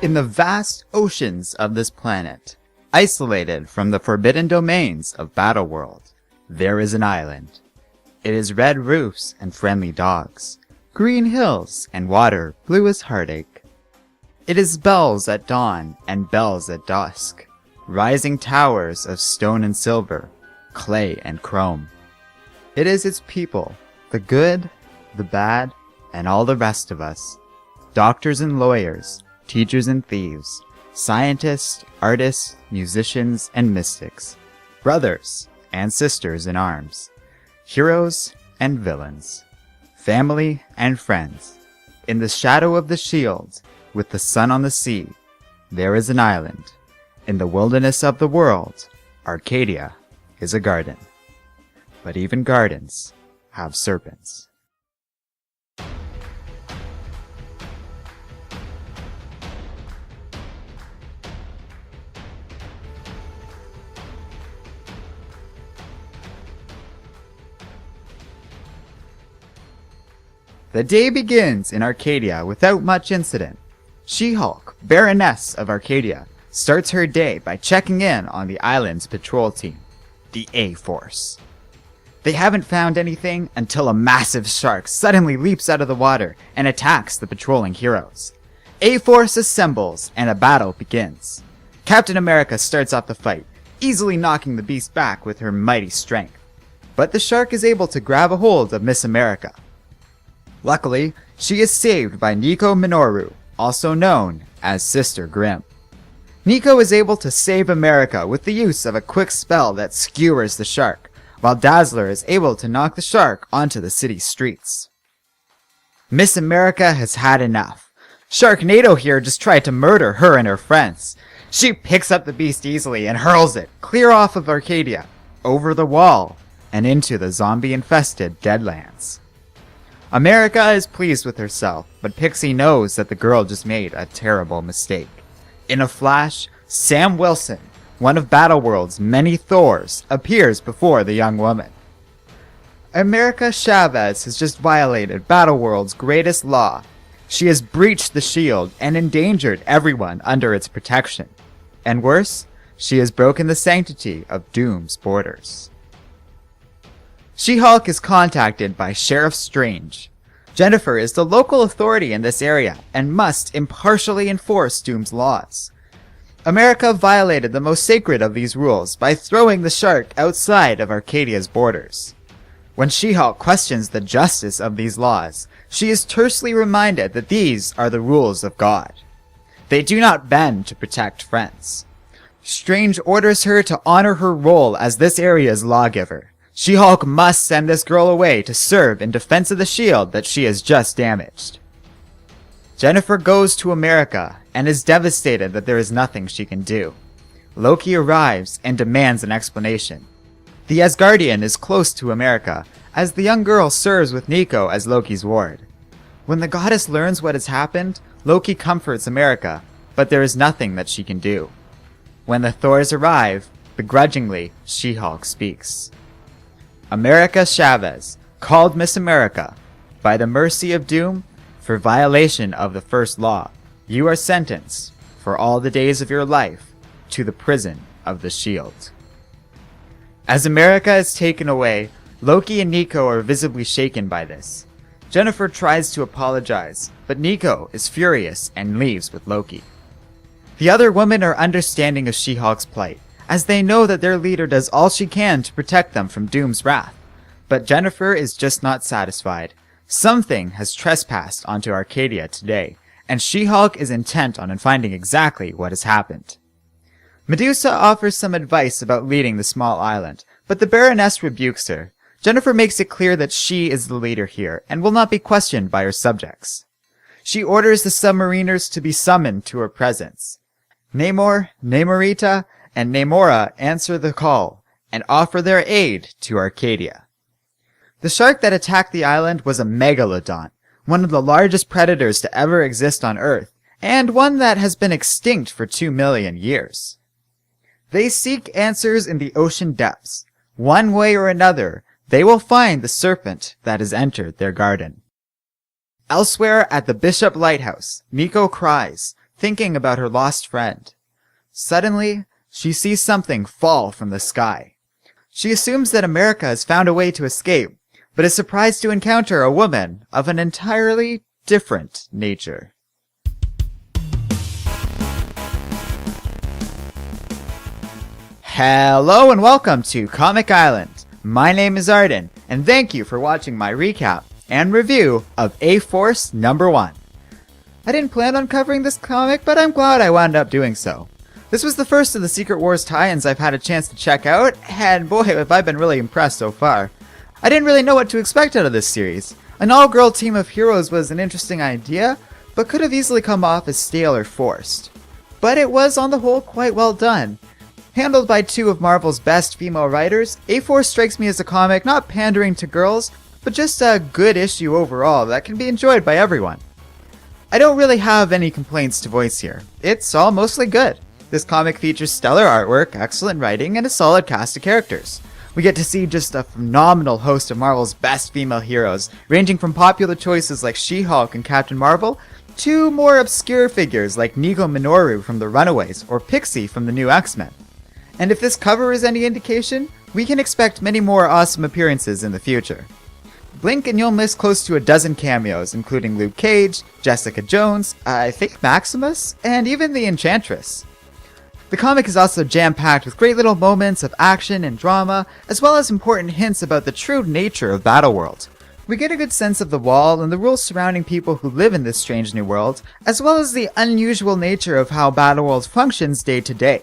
In the vast oceans of this planet, isolated from the forbidden domains of Battleworld, there is an island. It is red roofs and friendly dogs, green hills and water blue as heartache. It is bells at dawn and bells at dusk, rising towers of stone and silver, clay and chrome. It is its people, the good, the bad, and all the rest of us, doctors and lawyers, teachers and thieves, scientists, artists, musicians, and mystics, brothers and sisters in arms, heroes and villains, family and friends. In the shadow of the shield, with the sun on the sea, there is an island. In the wilderness of the world, Arcadia is a garden. But even gardens have serpents. The day begins in Arcadia without much incident. She-Hulk, Baroness of Arcadia, starts her day by checking in on the island's patrol team, the A-Force. They haven't found anything until a massive shark suddenly leaps out of the water and attacks the patrolling heroes. A-Force assembles and a battle begins. Captain America starts off the fight, easily knocking the beast back with her mighty strength. But the shark is able to grab a hold of Miss America. Luckily, she is saved by Nico Minoru, also known as Sister Grimm. Nico is able to save America with the use of a quick spell that skewers the shark, while Dazzler is able to knock the shark onto the city streets. Miss America has had enough. Sharknado here just tried to murder her and her friends. She picks up the beast easily and hurls it clear off of Arcadia, over the wall, and into the zombie-infested Deadlands. America is pleased with herself, but Pixie knows that the girl just made a terrible mistake. In a flash, Sam Wilson, one of Battleworld's many Thors, appears before the young woman. America Chavez has just violated Battleworld's greatest law. She has breached the shield and endangered everyone under its protection. And worse, she has broken the sanctity of Doom's borders. She-Hulk is contacted by Sheriff Strange. Jennifer is the local authority in this area and must impartially enforce Doom's laws. America violated the most sacred of these rules by throwing the shark outside of Arcadia's borders. When She-Hulk questions the justice of these laws, she is tersely reminded that these are the rules of God. They do not bend to protect friends. Strange orders her to honor her role as this area's lawgiver. She-Hulk must send this girl away to serve in defense of the shield that she has just damaged. Jennifer goes to America and is devastated that there is nothing she can do. Loki arrives and demands an explanation. The Asgardian is close to America, as the young girl serves with Nico as Loki's ward. When the goddess learns what has happened, Loki comforts America, but there is nothing that she can do. When the Thors arrive, begrudgingly, She-Hulk speaks. America Chavez, called Miss America, by the mercy of Doom, for violation of the first law, you are sentenced, for all the days of your life, to the prison of the shield. As America is taken away, Loki and Nico are visibly shaken by this. Jennifer tries to apologize, but Nico is furious and leaves with Loki. The other women are understanding of She-Hulk's plight, as they know that their leader does all she can to protect them from Doom's wrath. But Jennifer is just not satisfied. Something has trespassed onto Arcadia today, and She-Hulk is intent on finding exactly what has happened. Medusa offers some advice about leading the small island, but the Baroness rebukes her. Jennifer makes it clear that she is the leader here, and will not be questioned by her subjects. She orders the submariners to be summoned to her presence. Namor, Namorita, and Namora answer the call, and offer their aid to Arcadia. The shark that attacked the island was a megalodon, one of the largest predators to ever exist on Earth, and one that has been extinct for 2 million years. They seek answers in the ocean depths. One way or another, they will find the serpent that has entered their garden. Elsewhere at the Bishop Lighthouse, Nico cries, thinking about her lost friend. Suddenly, she sees something fall from the sky. She assumes that America has found a way to escape, but is surprised to encounter a woman of an entirely different nature. Hello and welcome to Comic Island. My name is Arden, and thank you for watching my recap and review of A-Force number 1. I didn't plan on covering this comic, but I'm glad I wound up doing so. This was the first of the Secret Wars tie-ins I've had a chance to check out, and boy have I been really impressed so far. I didn't really know what to expect out of this series. An all-girl team of heroes was an interesting idea, but could have easily come off as stale or forced. But it was on the whole quite well done. Handled by two of Marvel's best female writers, A-Force strikes me as a comic not pandering to girls, but just a good issue overall that can be enjoyed by everyone. I don't really have any complaints to voice here. It's all mostly good. This comic features stellar artwork, excellent writing, and a solid cast of characters. We get to see just a phenomenal host of Marvel's best female heroes, ranging from popular choices like She-Hulk and Captain Marvel, to more obscure figures like Nigo Minoru from The Runaways or Pixie from the new X-Men. And if this cover is any indication, we can expect many more awesome appearances in the future. Blink and you'll miss close to a dozen cameos, including Luke Cage, Jessica Jones, I think Maximus, and even the Enchantress. The comic is also jam-packed with great little moments of action and drama, as well as important hints about the true nature of Battleworld. We get a good sense of the Wall and the rules surrounding people who live in this strange new world, as well as the unusual nature of how Battleworld functions day to day.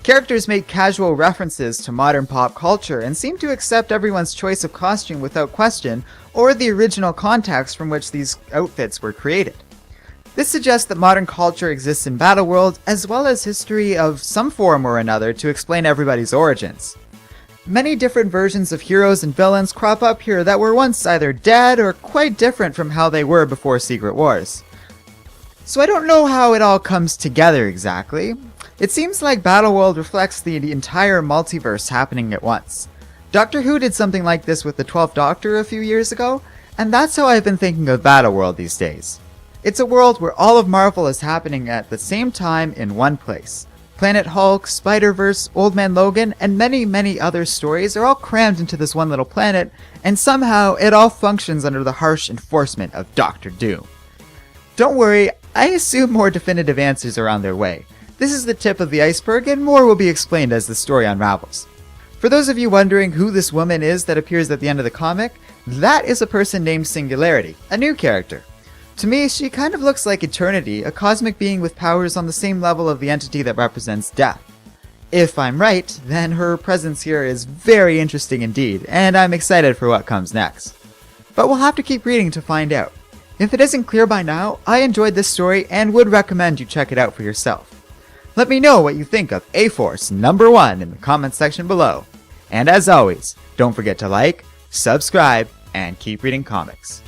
Characters make casual references to modern pop culture and seem to accept everyone's choice of costume without question, or the original context from which these outfits were created. This suggests that modern culture exists in Battleworld, as well as history of some form or another to explain everybody's origins. Many different versions of heroes and villains crop up here that were once either dead or quite different from how they were before Secret Wars. So I don't know how it all comes together exactly. It seems like Battleworld reflects the entire multiverse happening at once. Doctor Who did something like this with the 12th Doctor a few years ago, and that's how I've been thinking of Battleworld these days. It's a world where all of Marvel is happening at the same time in one place. Planet Hulk, Spider-Verse, Old Man Logan, and many other stories are all crammed into this one little planet, and somehow it all functions under the harsh enforcement of Doctor Doom. Don't worry, I assume more definitive answers are on their way. This is the tip of the iceberg, and more will be explained as the story unravels. For those of you wondering who this woman is that appears at the end of the comic, that is a person named Singularity, a new character. To me, she kind of looks like Eternity, a cosmic being with powers on the same level of the entity that represents death. If I'm right, then her presence here is very interesting indeed, and I'm excited for what comes next. But we'll have to keep reading to find out. If it isn't clear by now, I enjoyed this story and would recommend you check it out for yourself. Let me know what you think of A-Force number 1 in the comments section below. And as always, don't forget to like, subscribe, and keep reading comics.